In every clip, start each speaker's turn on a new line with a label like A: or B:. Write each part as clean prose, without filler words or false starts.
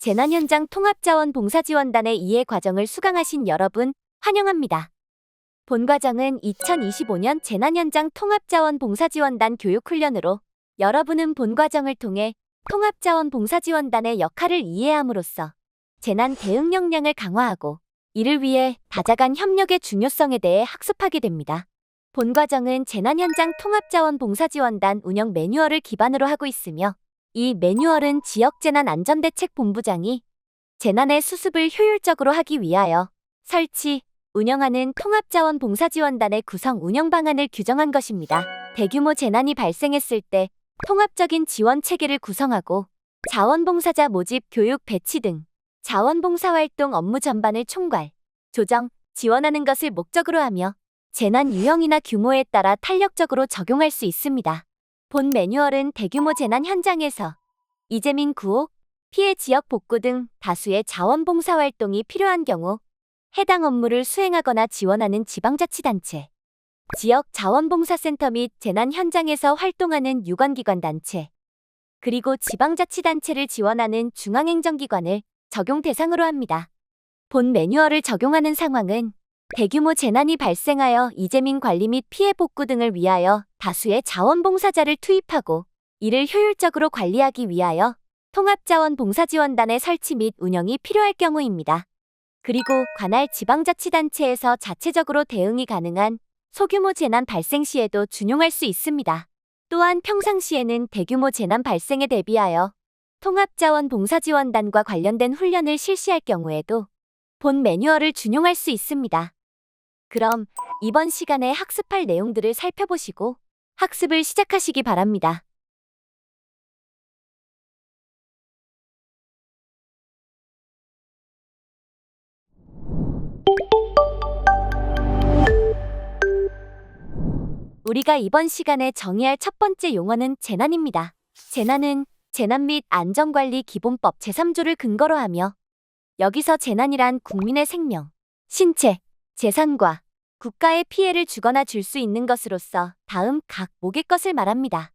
A: 재난 현장 통합자원봉사지원단의 이해 과정을 수강하신 여러분, 환영합니다. 본 과정은 2025년 재난 현장 통합자원봉사지원단 교육훈련으로 여러분은 본 과정을 통해 통합자원봉사지원단의 역할을 이해함으로써 재난 대응 역량을 강화하고 이를 위해 다자 간 협력의 중요성에 대해 학습하게 됩니다. 본 과정은 재난 현장 통합자원봉사지원단 운영 매뉴얼을 기반으로 하고 있으며 이 매뉴얼은 지역재난안전대책본부장이 재난의 수습을 효율적으로 하기 위하여 설치, 운영하는 통합자원봉사지원단의 구성 운영 방안을 규정한 것입니다. 대규모 재난이 발생했을 때 통합적인 지원 체계를 구성하고 자원봉사자 모집, 교육, 배치 등 자원봉사활동 업무 전반을 총괄, 조정, 지원하는 것을 목적으로 하며 재난 유형이나 규모에 따라 탄력적으로 적용할 수 있습니다. 본 매뉴얼은 대규모 재난 현장에서 이재민 구호, 피해 지역 복구 등 다수의 자원봉사활동이 필요한 경우 해당 업무를 수행하거나 지원하는 지방자치단체, 지역 자원봉사센터 및 재난 현장에서 활동하는 유관기관 단체, 그리고 지방자치단체를 지원하는 중앙행정기관을 적용 대상으로 합니다. 본 매뉴얼을 적용하는 상황은 대규모 재난이 발생하여 이재민 관리 및 피해 복구 등을 위하여 다수의 자원봉사자를 투입하고 이를 효율적으로 관리하기 위하여 통합자원봉사지원단의 설치 및 운영이 필요할 경우입니다. 그리고 관할 지방자치단체에서 자체적으로 대응이 가능한 소규모 재난 발생 시에도 준용할 수 있습니다. 또한 평상시에는 대규모 재난 발생에 대비하여 통합자원봉사지원단과 관련된 훈련을 실시할 경우에도 본 매뉴얼을 준용할 수 있습니다. 그럼 이번 시간에 학습할 내용들을 살펴보시고 학습을 시작하시기 바랍니다. 우리가 이번 시간에 정의할 첫 번째 용어는 재난입니다. 재난은 재난 및 안전관리 기본법 제3조를 근거로 하며 여기서 재난이란 국민의 생명, 신체, 재산과 국가의 피해를 주거나 줄 수 있는 것으로서 다음 각 목의 것을 말합니다.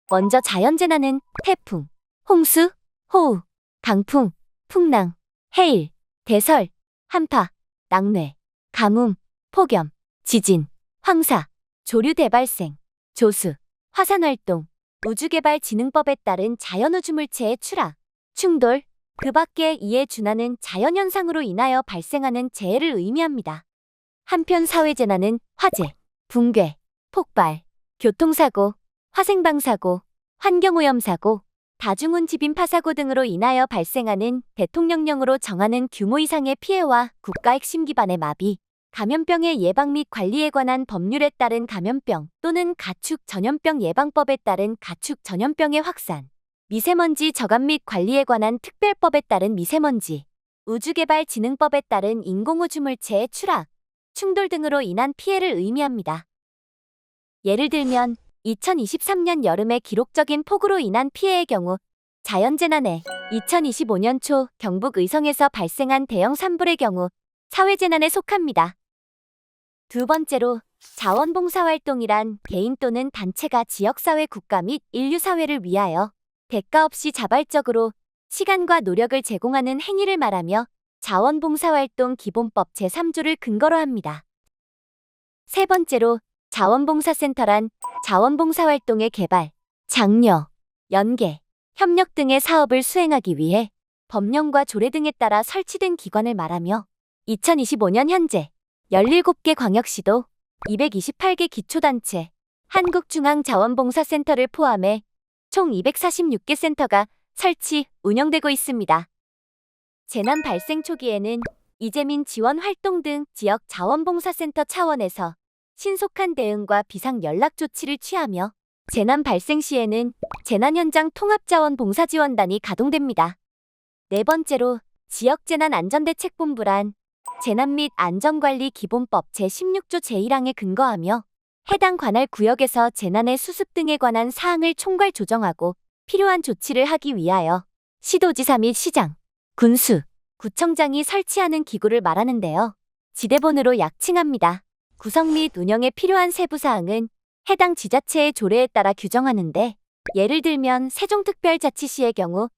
A: 먼저 자연재난은 태풍, 홍수, 호우, 강풍, 풍랑, 해일, 대설, 한파, 낙뢰, 가뭄, 폭염, 지진, 황사, 조류 대발생, 조수, 화산활동, 우주개발진흥법에 따른 자연우주물체의 추락, 충돌, 그 밖에 이에 준하는 자연현상으로 인하여 발생하는 재해를 의미합니다. 한편 사회재난은 화재, 붕괴, 폭발, 교통사고, 화생방사고, 환경오염사고, 다중운집인파사고 등으로 인하여 발생하는 대통령령으로 정하는 규모 이상의 피해와 국가 핵심 기반의 마비, 감염병의 예방 및 관리에 관한 법률에 따른 감염병 또는 가축 전염병 예방법에 따른 가축 전염병의 확산, 미세먼지 저감 및 관리에 관한 특별법에 따른 미세먼지, 우주개발진흥법에 따른 인공우주물체의 추락, 충돌 등으로 인한 피해를 의미합니다. 예를 들면 2023년 여름에 기록적인 폭우로 인한 피해의 경우 자연재난에 2025년 초 경북 의성에서 발생한 대형 산불의 경우 사회재난에 속합니다. 두 번째로 자원봉사활동이란 개인 또는 단체가 지역사회, 국가 및 인류사회를 위하여 대가 없이 자발적으로 시간과 노력을 제공하는 행위를 말하며 자원봉사활동 기본법 제3조를 근거로 합니다. 세 번째로 자원봉사센터란 자원봉사활동의 개발, 장려, 연계, 협력 등의 사업을 수행하기 위해 법령과 조례 등에 따라 설치된 기관을 말하며 2025년 현재 17개 광역시도 228개 기초단체, 한국중앙자원봉사센터를 포함해 총 246개 센터가 설치, 운영되고 있습니다. 재난 발생 초기에는 이재민 지원 활동 등 지역 자원봉사센터 차원에서 신속한 대응과 비상 연락 조치를 취하며 재난 발생 시에는 재난 현장 통합자원봉사지원단이 가동됩니다. 네 번째로 지역재난안전대책본부란 재난 및 안전관리 기본법 제16조 제1항에 근거하며 해당 관할 구역에서 재난의 수습 등에 관한 사항을 총괄 조정하고 필요한 조치를 하기 위하여 시도지사 및 시장, 군수, 구청장이 설치하는 기구를 말하는데요. 지대본으로 약칭합니다. 구성 및 운영에 필요한 세부사항은 해당 지자체의 조례에 따라 규정하는데 예를 들면 세종특별자치시의 경우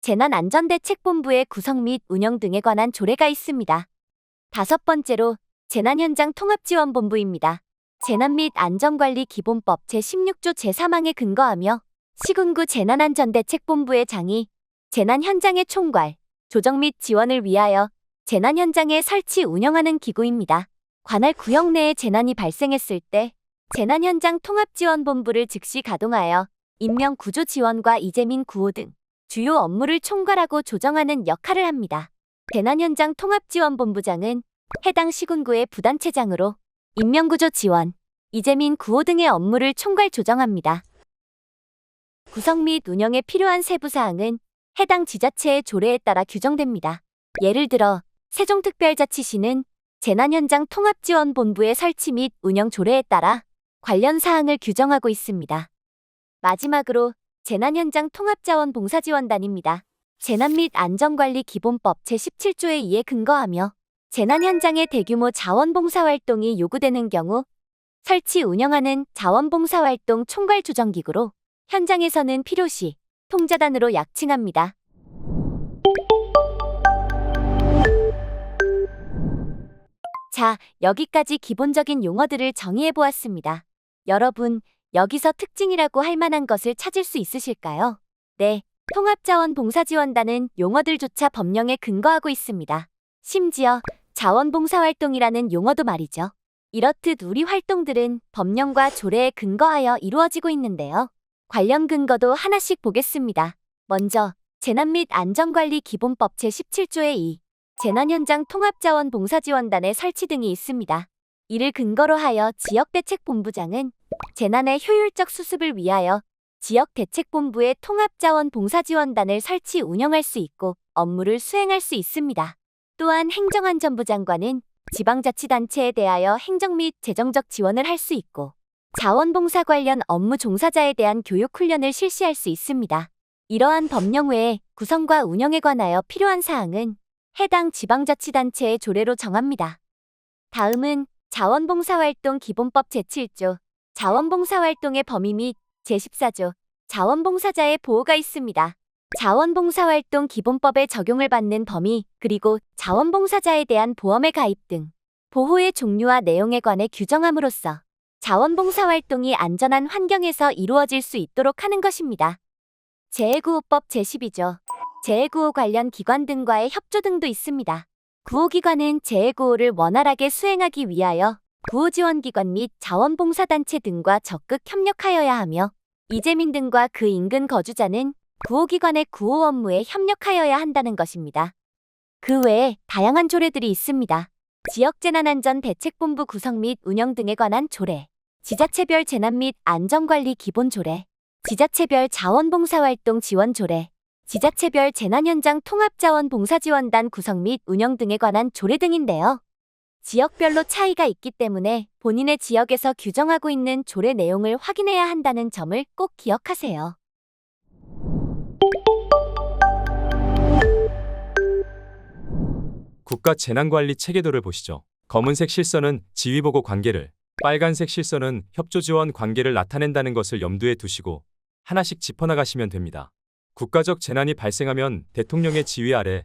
A: 재난안전대책본부의 구성 및 운영 등에 관한 조례가 있습니다. 다섯 번째로 재난현장 통합지원본부입니다. 재난 및 안전관리 기본법 제16조 제3항에 근거하며 시군구 재난안전대책본부의 장이 재난 현장의 총괄, 조정 및 지원을 위하여 재난 현장에 설치 운영하는 기구입니다. 관할 구역 내에 재난이 발생했을 때 재난 현장 통합지원본부를 즉시 가동하여 인명 구조 지원과 이재민 구호 등 주요 업무를 총괄하고 조정하는 역할을 합니다. 재난 현장 통합지원본부장은 해당 시군구의 부단체장으로 인명구조 지원, 이재민 구호 등의 업무를 총괄 조정합니다. 구성 및 운영에 필요한 세부사항은 해당 지자체의 조례에 따라 규정됩니다. 예를 들어 세종특별자치시는 재난현장 통합지원본부의 설치 및 운영 조례에 따라 관련 사항을 규정하고 있습니다. 마지막으로 재난현장 통합자원봉사지원단입니다. 재난 및 안전관리 기본법 제17조에 2에 근거하며 재난 현장의 대규모 자원봉사활동이 요구되는 경우 설치 운영하는 자원봉사활동 총괄조정기구로 현장에서는 필요시 통자단으로 약칭합니다. 자, 여기까지 기본적인 용어들을 정의해보았습니다. 여러분, 여기서 특징이라고 할 만한 것을 찾을 수 있으실까요? 네, 통합자원봉사지원단은 용어들조차 법령에 근거하고 있습니다. 심지어 자원봉사활동이라는 용어도 말이죠. 이렇듯 우리 활동들은 법령과 조례에 근거하여 이루어지고 있는데요. 관련 근거도 하나씩 보겠습니다. 먼저 재난 및 안전관리 기본법 제17조의 2, 재난현장 통합자원봉사지원단의 설치 등이 있습니다. 이를 근거로 하여 지역대책본부장은 재난의 효율적 수습을 위하여 지역대책본부의 통합자원봉사지원단을 설치 운영할 수 있고 업무를 수행할 수 있습니다. 또한 행정안전부 장관은 지방자치단체에 대하여 행정 및 재정적 지원을 할 수 있고 자원봉사 관련 업무 종사자에 대한 교육훈련을 실시할 수 있습니다. 이러한 법령 외에 구성과 운영에 관하여 필요한 사항은 해당 지방자치단체의 조례로 정합니다. 다음은 자원봉사활동 기본법 제7조 자원봉사활동의 범위 및 제14조 자원봉사자의 보호가 있습니다. 자원봉사활동 기본법에 적용을 받는 범위 그리고 자원봉사자에 대한 보험의 가입 등 보호의 종류와 내용에 관해 규정함으로써 자원봉사활동이 안전한 환경에서 이루어질 수 있도록 하는 것입니다. 재해구호법 제12조 재해구호 관련 기관 등과의 협조 등도 있습니다. 구호기관은 재해구호를 원활하게 수행하기 위하여 구호지원기관 및 자원봉사단체 등과 적극 협력하여야 하며 이재민 등과 그 인근 거주자는 구호기관의 구호 업무에 협력하여야 한다는 것입니다. 그 외에 다양한 조례들이 있습니다. 지역재난안전대책본부 구성 및 운영 등에 관한 조례, 지자체별 재난 및 안전관리 기본조례, 지자체별 자원봉사활동 지원조례, 지자체별 재난현장 통합자원봉사지원단 구성 및 운영 등에 관한 조례 등인데요. 지역별로 차이가 있기 때문에 본인의 지역에서 규정하고 있는 조례 내용을 확인해야 한다는 점을 꼭 기억하세요.
B: 국가 재난관리 체계도를 보시죠. 검은색 실선은 지휘보고 관계를, 빨간색 실선은 협조지원 관계를 나타낸다는 것을 염두에 두시고 하나씩 짚어나가시면 됩니다. 국가적 재난이 발생하면 대통령의 지휘 아래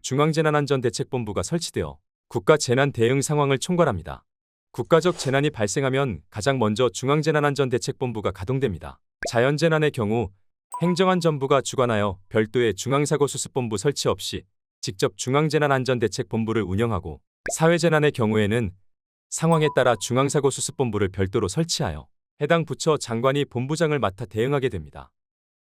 B: 중앙재난안전대책본부가 설치되어 국가 재난 대응 상황을 총괄합니다. 국가적 재난이 발생하면 가장 먼저 중앙재난안전대책본부가 가동됩니다. 자연재난의 경우 행정안전부가 주관하여 별도의 중앙사고수습본부 설치 없이 직접 중앙재난안전대책본부를 운영하고 사회재난의 경우에는 상황에 따라 중앙사고수습본부를 별도로 설치하여 해당 부처 장관이 본부장을 맡아 대응하게 됩니다.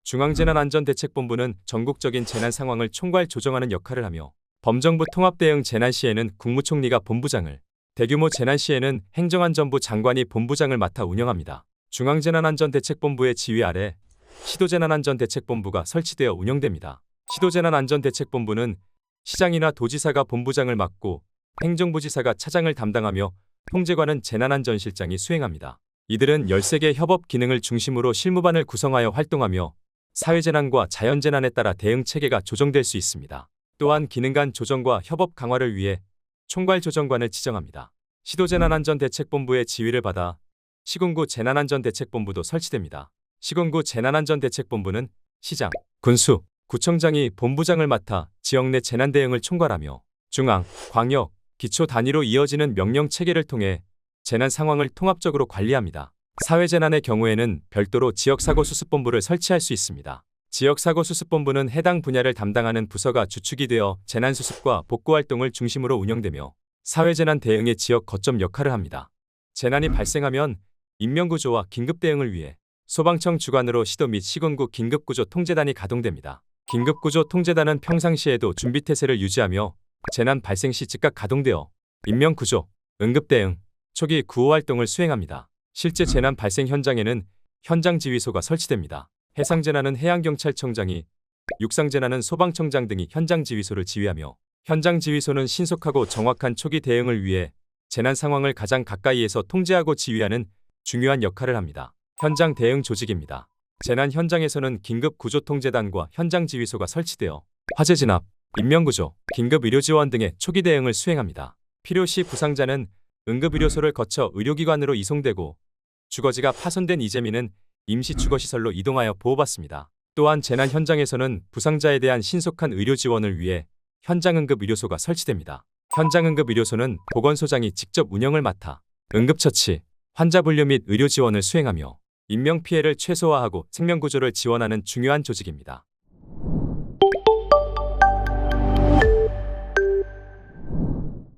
B: 중앙재난안전대책본부는 전국적인 재난 상황을 총괄 조정하는 역할을 하며 범정부 통합대응 재난 시에는 국무총리가 본부장을, 대규모 재난 시에는 행정안전부 장관이 본부장을 맡아 운영합니다. 중앙재난안전대책본부의 지휘 아래 시도재난안전대책본부가 설치되어 운영됩니다. 시도재난안전대책본부는 시장이나 도지사가 본부장을 맡고 행정부지사가 차장을 담당하며 통제관은 재난안전실장이 수행합니다. 이들은 13개 협업 기능을 중심으로 실무반을 구성하여 활동하며 사회재난과 자연재난에 따라 대응체계가 조정될 수 있습니다. 또한 기능 간 조정과 협업 강화를 위해 총괄조정관을 지정합니다. 시도재난안전대책본부의 지휘를 받아 시군구 재난안전대책본부도 설치됩니다. 시군구 재난안전대책본부는 시장, 군수, 구청장이 본부장을 맡아 지역 내 재난 대응을 총괄하며 중앙, 광역, 기초 단위로 이어지는 명령 체계를 통해 재난 상황을 통합적으로 관리합니다. 사회재난의 경우에는 별도로 지역사고수습본부를 설치할 수 있습니다. 지역사고수습본부는 해당 분야를 담당하는 부서가 주축이 되어 재난수습과 복구활동을 중심으로 운영되며 사회재난 대응의 지역 거점 역할을 합니다. 재난이 발생하면 인명구조와 긴급대응을 위해 소방청 주관으로 시도 및 시군구 긴급구조 통제단이 가동됩니다. 긴급구조 통제단은 평상시에도 준비태세를 유지하며 재난 발생 시 즉각 가동되어 인명구조, 응급대응, 초기 구호활동을 수행합니다. 실제 재난 발생 현장에는 현장지휘소가 설치됩니다. 해상재난은 해양경찰청장이, 육상재난은 소방청장 등이 현장지휘소를 지휘하며 현장지휘소는 신속하고 정확한 초기 대응을 위해 재난 상황을 가장 가까이에서 통제하고 지휘하는 중요한 역할을 합니다. 현장 대응 조직입니다. 재난 현장에서는 긴급구조통제단과 현장지휘소가 설치되어 화재 진압, 인명구조, 긴급의료지원 등의 초기 대응을 수행합니다. 필요시 부상자는 응급의료소를 거쳐 의료기관으로 이송되고 주거지가 파손된 이재민은 임시주거시설로 이동하여 보호받습니다. 또한 재난 현장에서는 부상자에 대한 신속한 의료지원을 위해 현장응급의료소가 설치됩니다. 현장응급의료소는 보건소장이 직접 운영을 맡아 응급처치, 환자 분류 및 의료지원을 수행하며 인명피해를 최소화하고 생명구조를 지원하는 중요한 조직입니다.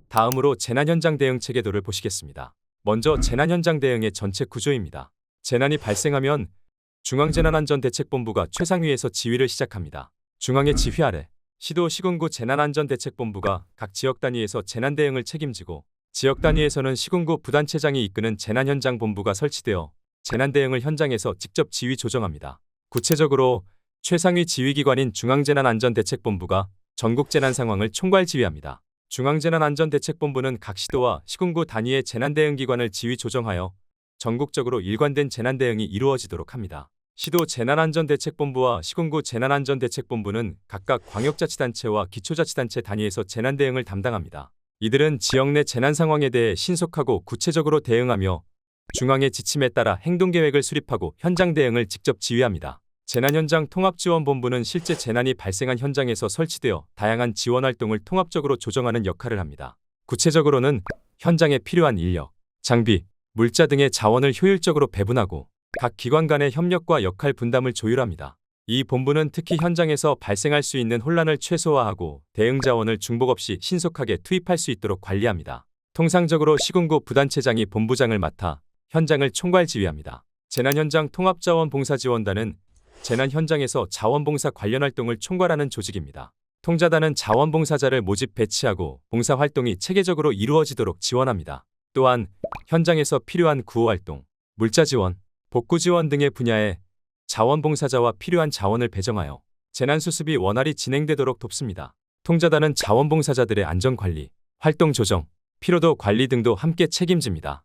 B: 다음으로 재난현장 대응 체계도를 보시겠습니다. 먼저 재난현장 대응의 전체 구조입니다. 재난이 발생하면 중앙재난안전대책본부가 최상위에서 지휘를 시작합니다. 중앙의 지휘 아래 시도 시군구 재난안전대책본부가 각 지역 단위에서 재난 대응을 책임지고 지역 단위에서는 시군구 부단체장이 이끄는 재난현장 본부가 설치되어 재난 대응을 현장에서 직접 지휘 조정합니다. 구체적으로 최상위 지휘기관인 중앙재난안전대책본부가 전국 재난 상황을 총괄 지휘합니다. 중앙재난안전대책본부는 각 시도와 시군구 단위의 재난대응기관을 지휘 조정하여 전국적으로 일관된 재난대응이 이루어지도록 합니다. 시도 재난안전대책본부와 시군구 재난안전대책본부는 각각 광역자치단체와 기초자치단체 단위에서 재난대응을 담당합니다. 이들은 지역 내 재난 상황에 대해 신속하고 구체적으로 대응하며 중앙의 지침에 따라 행동계획을 수립하고 현장 대응을 직접 지휘합니다. 재난현장 통합지원본부는 실제 재난이 발생한 현장에서 설치되어 다양한 지원활동을 통합적으로 조정하는 역할을 합니다. 구체적으로는 현장에 필요한 인력, 장비, 물자 등의 자원을 효율적으로 배분하고 각 기관 간의 협력과 역할 분담을 조율합니다. 이 본부는 특히 현장에서 발생할 수 있는 혼란을 최소화하고 대응 자원을 중복 없이 신속하게 투입할 수 있도록 관리합니다. 통상적으로 시군구 부단체장이 본부장을 맡아 현장을 총괄 지휘합니다. 재난현장 통합자원봉사지원단은 재난 현장에서 자원봉사 관련 활동을 총괄하는 조직입니다. 통자단은 자원봉사자를 모집 배치하고 봉사활동이 체계적으로 이루어지도록 지원합니다. 또한 현장에서 필요한 구호활동, 물자지원, 복구지원 등의 분야에 자원봉사자와 필요한 자원을 배정하여 재난수습이 원활히 진행되도록 돕습니다. 통자단은 자원봉사자들의 안전관리, 활동조정, 피로도 관리 등도 함께 책임집니다.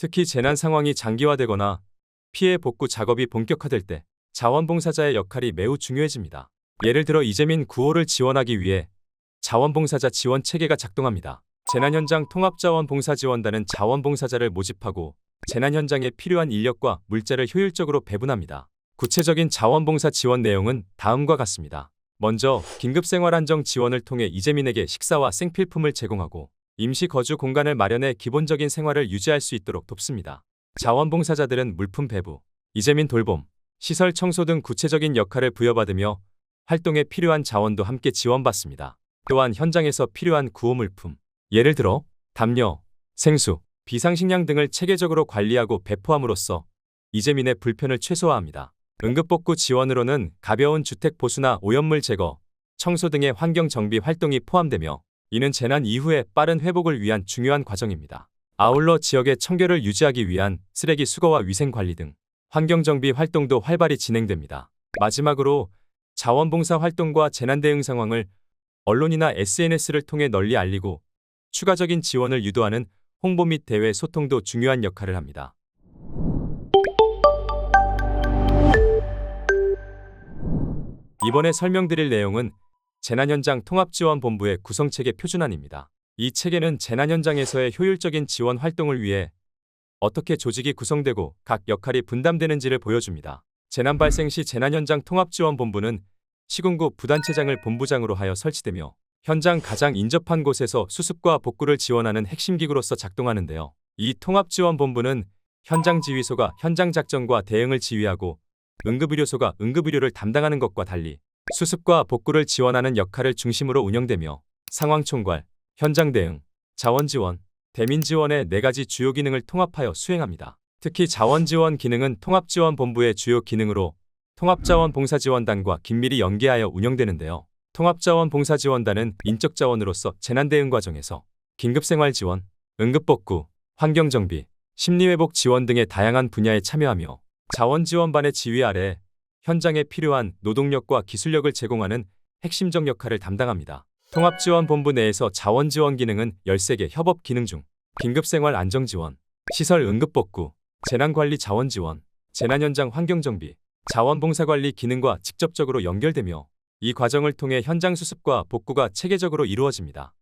B: 특히 재난 상황이 장기화되거나 피해 복구 작업이 본격화될 때 자원봉사자의 역할이 매우 중요해집니다. 예를 들어 이재민 구호를 지원하기 위해 자원봉사자 지원 체계가 작동합니다. 재난현장 통합자원봉사지원단은 자원봉사자를 모집하고 재난 현장에 필요한 인력과 물자를 효율적으로 배분합니다. 구체적인 자원봉사 지원 내용은 다음과 같습니다. 먼저 긴급생활안정 지원을 통해 이재민에게 식사와 생필품을 제공하고 임시 거주 공간을 마련해 기본적인 생활을 유지할 수 있도록 돕습니다. 자원봉사자들은 물품 배부, 이재민 돌봄, 시설 청소 등 구체적인 역할을 부여받으며 활동에 필요한 자원도 함께 지원받습니다. 또한 현장에서 필요한 구호물품, 예를 들어 담요, 생수, 비상식량 등을 체계적으로 관리하고 배포함으로써 이재민의 불편을 최소화합니다. 응급복구 지원으로는 가벼운 주택 보수나 오염물 제거, 청소 등의 환경 정비 활동이 포함되며 이는 재난 이후의 빠른 회복을 위한 중요한 과정입니다. 아울러 지역의 청결을 유지하기 위한 쓰레기 수거와 위생 관리 등 환경 정비 활동도 활발히 진행됩니다. 마지막으로 자원봉사 활동과 재난 대응 상황을 언론이나 SNS를 통해 널리 알리고 추가적인 지원을 유도하는 홍보 및 대외 소통도 중요한 역할을 합니다. 이번에 설명드릴 내용은 재난현장 통합지원본부의 구성체계 표준안입니다. 이 체계는 재난 현장에서의 효율적인 지원 활동을 위해 어떻게 조직이 구성되고 각 역할이 분담되는지를 보여줍니다. 재난 발생 시 재난현장 통합지원본부는 시군구 부단체장을 본부장으로 하여 설치되며 현장 가장 인접한 곳에서 수습과 복구를 지원하는 핵심 기구로서 작동하는데요. 이 통합지원본부는 현장지휘소가 현장작전과 대응을 지휘하고 응급의료소가 응급의료를 담당하는 것과 달리 수습과 복구를 지원하는 역할을 중심으로 운영되며 상황총괄, 현장대응, 자원지원, 대민지원의 4가지 주요 기능을 통합하여 수행합니다. 특히 자원지원 기능은 통합지원본부의 주요 기능으로 통합자원봉사지원단과 긴밀히 연계하여 운영되는데요. 통합자원봉사지원단은 인적자원으로서 재난대응 과정에서 긴급생활지원, 응급복구, 환경정비, 심리회복 지원 등의 다양한 분야에 참여하며 자원지원반의 지휘 아래 현장에 필요한 노동력과 기술력을 제공하는 핵심적 역할을 담당합니다. 통합지원본부 내에서 자원지원 기능은 13개 협업 기능 중 긴급생활 안정지원, 시설 응급복구, 재난관리 자원지원, 재난현장 환경정비, 자원봉사관리 기능과 직접적으로 연결되며 이 과정을 통해 현장 수습과 복구가 체계적으로 이루어집니다.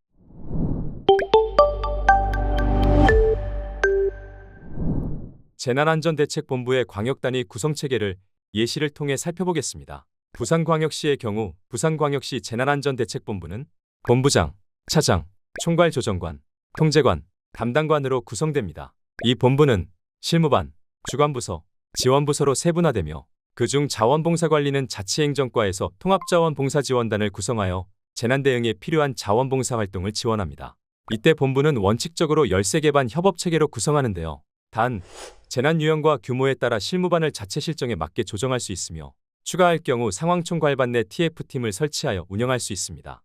B: 재난안전대책본부의 광역단위 구성체계를 예시를 통해 살펴보겠습니다. 부산광역시의 경우 부산광역시 재난안전대책본부는 본부장, 차장, 총괄조정관, 통제관, 담당관으로 구성됩니다. 이 본부는 실무반, 주관부서, 지원부서로 세분화되며 그중 자원봉사관리는 자치행정과에서 통합자원봉사지원단을 구성하여 재난대응에 필요한 자원봉사 활동을 지원합니다. 이때 본부는 원칙적으로 13개 반 협업체계로 구성하는데요. 단, 재난 유형과 규모에 따라 실무반을 자체 실정에 맞게 조정할 수 있으며 추가할 경우 상황총괄반 내 TF팀을 설치하여 운영할 수 있습니다.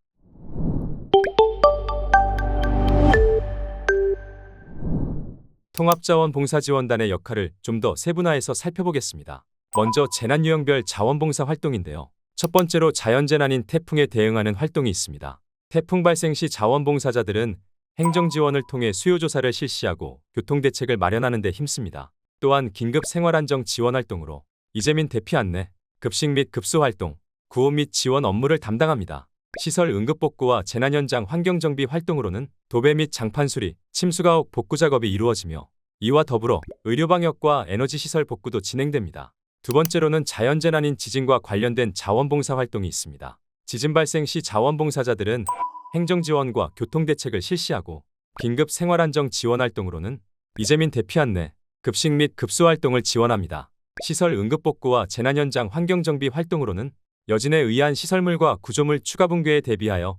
B: 통합자원봉사지원단의 역할을 좀 더 세분화해서 살펴보겠습니다. 먼저 재난유형별 자원봉사 활동인데요. 첫 번째로 자연재난인 태풍에 대응하는 활동이 있습니다. 태풍 발생 시 자원봉사자들은 행정지원을 통해 수요조사를 실시하고 교통대책을 마련하는 데 힘씁니다. 또한 긴급 생활안정 지원 활동으로 이재민 대피 안내, 급식 및 급수 활동, 구호 및 지원 업무를 담당합니다. 시설 응급복구와 재난현장 환경정비 활동으로는 도배 및 장판 수리, 침수가옥 복구 작업이 이루어지며 이와 더불어 의료방역과 에너지시설 복구도 진행됩니다. 두 번째로는 자연재난인 지진과 관련된 자원봉사 활동이 있습니다. 지진 발생 시 자원봉사자들은 행정지원과 교통대책을 실시하고 긴급 생활안정 지원 활동으로는 이재민 대피 안내, 급식 및 급수 활동을 지원합니다. 시설 응급복구와 재난현장 환경정비 활동으로는 여진에 의한 시설물과 구조물 추가 붕괴에 대비하여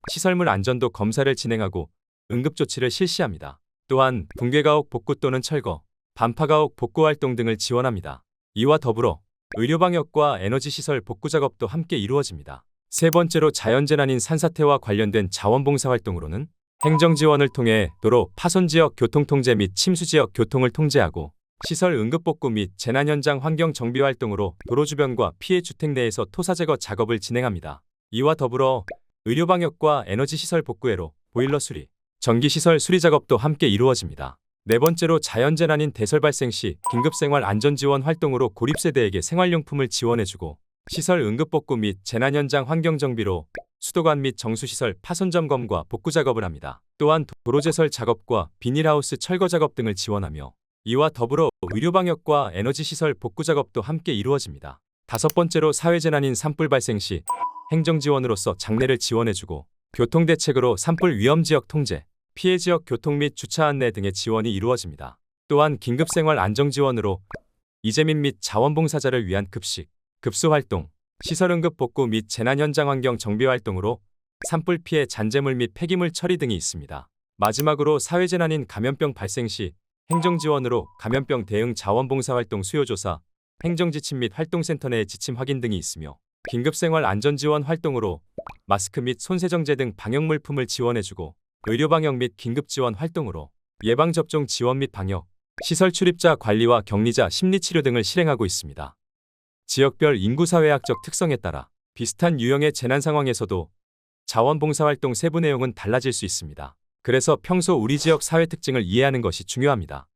B: 시설물 안전도 검사를 진행하고 응급조치를 실시합니다. 또한 붕괴가옥 복구 또는 철거, 반파가옥 복구 활동 등을 지원합니다. 이와 더불어 의료방역과 에너지시설 복구 작업도 함께 이루어집니다. 세 번째로 자연재난인 산사태와 관련된 자원봉사 활동으로는 행정지원을 통해 도로 파손지역 교통통제 및 침수지역 교통을 통제하고 시설 응급복구 및 재난현장 환경정비 활동으로 도로 주변과 피해 주택 내에서 토사제거 작업을 진행합니다. 이와 더불어 의료방역과 에너지시설 복구회로 보일러 수리, 전기시설 수리 작업도 함께 이루어집니다. 네 번째로 자연재난인 대설 발생 시 긴급생활 안전지원 활동으로 고립세대에게 생활용품을 지원해주고 시설 응급복구 및 재난현장 환경정비로 수도관 및 정수시설 파손점검과 복구 작업을 합니다. 또한 도로제설 작업과 비닐하우스 철거 작업 등을 지원하며 이와 더불어 의료방역과 에너지시설 복구 작업도 함께 이루어집니다. 다섯 번째로 사회재난인 산불 발생 시 행정지원으로서 장례를 지원해주고 교통대책으로 산불 위험지역 통제, 피해지역 교통 및 주차 안내 등의 지원이 이루어집니다. 또한 긴급생활 안정지원으로 이재민 및 자원봉사자를 위한 급식, 급수 활동, 시설 응급 복구 및 재난현장 환경 정비 활동으로 산불 피해 잔재물 및 폐기물 처리 등이 있습니다. 마지막으로 사회재난인 감염병 발생 시 행정지원으로 감염병 대응 자원봉사 활동 수요조사, 행정지침 및 활동센터 내의 지침 확인 등이 있으며 긴급생활 안전지원 활동으로 마스크 및 손세정제 등 방역물품을 지원해주고 의료방역 및 긴급지원 활동으로 예방접종 지원 및 방역, 시설 출입자 관리와 격리자 심리치료 등을 실행하고 있습니다. 지역별 인구사회학적 특성에 따라 비슷한 유형의 재난 상황에서도 자원봉사활동 세부 내용은 달라질 수 있습니다. 그래서 평소 우리 지역 사회 특징을 이해하는 것이 중요합니다.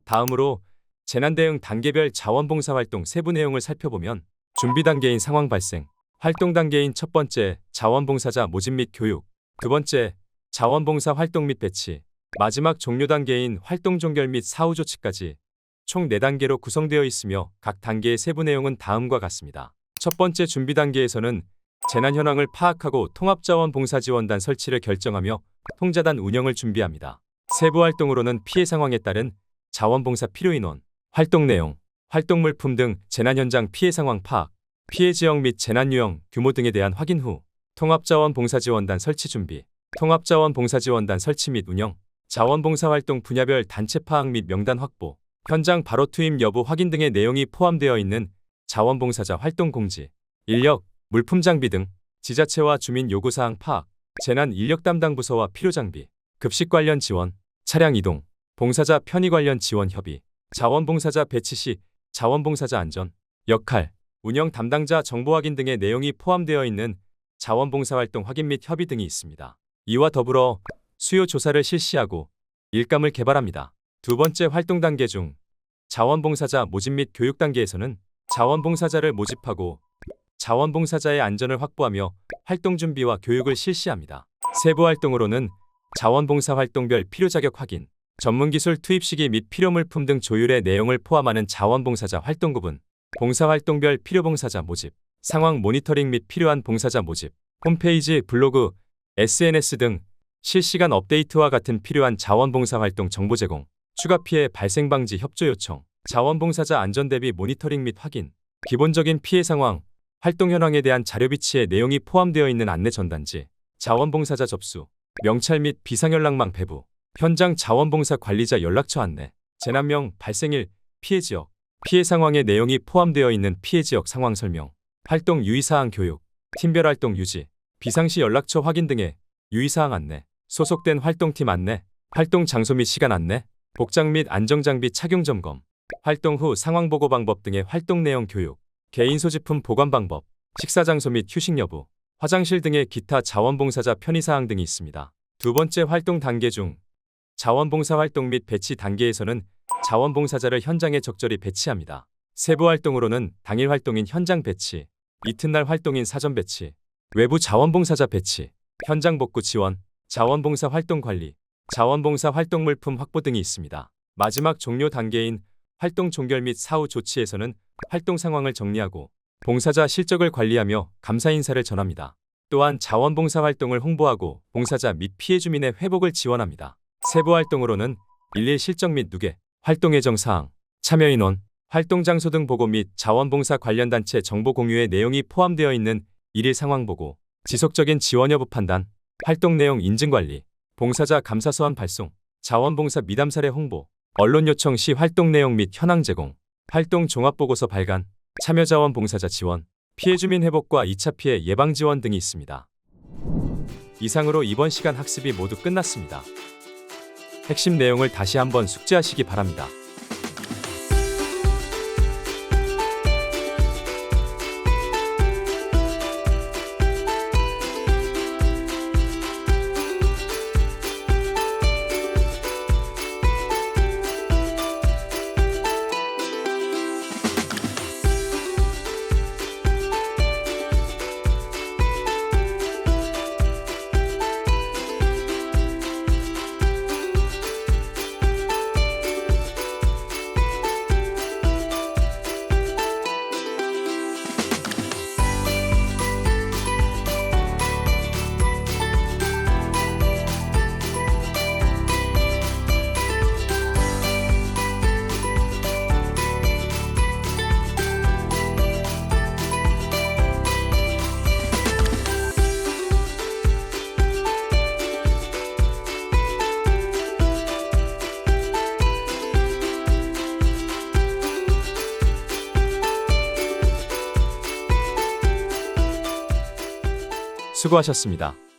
B: 다음으로 재난대응 단계별 자원봉사활동 세부 내용을 살펴보면 준비 단계인 상황 발생, 활동 단계인 첫 번째 자원봉사자 모집 및 교육, 두 번째 자원봉사 활동 및 배치, 마지막 종료 단계인 활동 종결 및 사후 조치까지 총 4단계로 구성되어 있으며 각 단계의 세부 내용은 다음과 같습니다. 첫 번째 준비 단계에서는 재난 현황을 파악하고 통합자원봉사지원단 설치를 결정하며 통자단 운영을 준비합니다. 세부 활동으로는 피해 상황에 따른 자원봉사 필요인원, 활동 내용, 활동 물품 등 재난 현장 피해 상황 파악, 피해 지역 및 재난 유형, 규모 등에 대한 확인 후 통합자원봉사지원단 설치 준비, 통합자원봉사지원단 설치 및 운영, 자원봉사활동 분야별 단체 파악 및 명단 확보, 현장 바로 투입 여부 확인 등의 내용이 포함되어 있는 자원봉사자 활동 공지, 인력, 물품 장비 등 지자체와 주민 요구사항 파악, 재난 인력 담당 부서와 필요 장비, 급식 관련 지원, 차량 이동, 봉사자 편의 관련 지원 협의, 자원봉사자 배치 시 자원봉사자 안전, 역할, 운영 담당자 정보 확인 등의 내용이 포함되어 있는 자원봉사활동 확인 및 협의 등이 있습니다. 이와 더불어 수요 조사를 실시하고 일감을 개발합니다. 두 번째 활동 단계 중 자원봉사자 모집 및 교육 단계에서는 자원봉사자를 모집하고 자원봉사자의 안전을 확보하며 활동 준비와 교육을 실시합니다. 세부 활동으로는 자원봉사 활동별 필요 자격 확인, 전문기술 투입 시기 및 필요 물품 등 조율의 내용을 포함하는 자원봉사자 활동 구분, 봉사활동별 필요봉사자 모집, 상황 모니터링 및 필요한 봉사자 모집, 홈페이지, 블로그, SNS 등 실시간 업데이트와 같은 필요한 자원봉사활동 정보 제공, 추가 피해 발생 방지 협조 요청, 자원봉사자 안전 대비 모니터링 및 확인, 기본적인 피해 상황, 활동 현황에 대한 자료 비치의 내용이 포함되어 있는 안내 전단지, 자원봉사자 접수, 명찰 및 비상연락망 배부, 현장 자원봉사 관리자 연락처 안내, 재난명 발생일, 피해 지역, 피해 상황의 내용이 포함되어 있는 피해 지역 상황 설명, 활동 유의사항 교육, 팀별 활동 유지, 비상시 연락처 확인 등의 유의사항 안내, 소속된 활동팀 안내, 활동 장소 및 시간 안내, 복장 및 안정장비 착용 점검, 활동 후 상황 보고 방법 등의 활동 내용 교육, 개인 소지품 보관 방법, 식사 장소 및 휴식 여부, 화장실 등의 기타 자원봉사자 편의사항 등이 있습니다. 두 번째 활동 단계 중 자원봉사 활동 및 배치 단계에서는 자원봉사자를 현장에 적절히 배치합니다. 세부 활동으로는 당일 활동인 현장 배치, 이튿날 활동인 사전 배치, 외부 자원봉사자 배치, 현장 복구 지원, 자원봉사 활동 관리, 자원봉사 활동 물품 확보 등이 있습니다. 마지막 종료 단계인 활동 종결 및 사후 조치에서는 활동 상황을 정리하고 봉사자 실적을 관리하며 감사 인사를 전합니다. 또한 자원봉사 활동을 홍보하고 봉사자 및 피해 주민의 회복을 지원합니다. 세부 활동으로는 일일 실적 및 누계, 활동 예정 사항, 참여 인원, 활동 장소 등 보고 및 자원봉사 관련 단체 정보 공유의 내용이 포함되어 있는 일일 상황 보고, 지속적인 지원 여부 판단, 활동 내용 인증 관리, 봉사자 감사 서한 발송, 자원봉사 미담 사례 홍보, 언론 요청 시 활동 내용 및 현황 제공, 활동 종합 보고서 발간, 참여 자원 봉사자 지원, 피해 주민 회복과 2차 피해 예방 지원 등이 있습니다. 이상으로 이번 시간 학습이 모두 끝났습니다. 핵심 내용을 다시 한번 숙지하시기 바랍니다. 수고하셨습니다.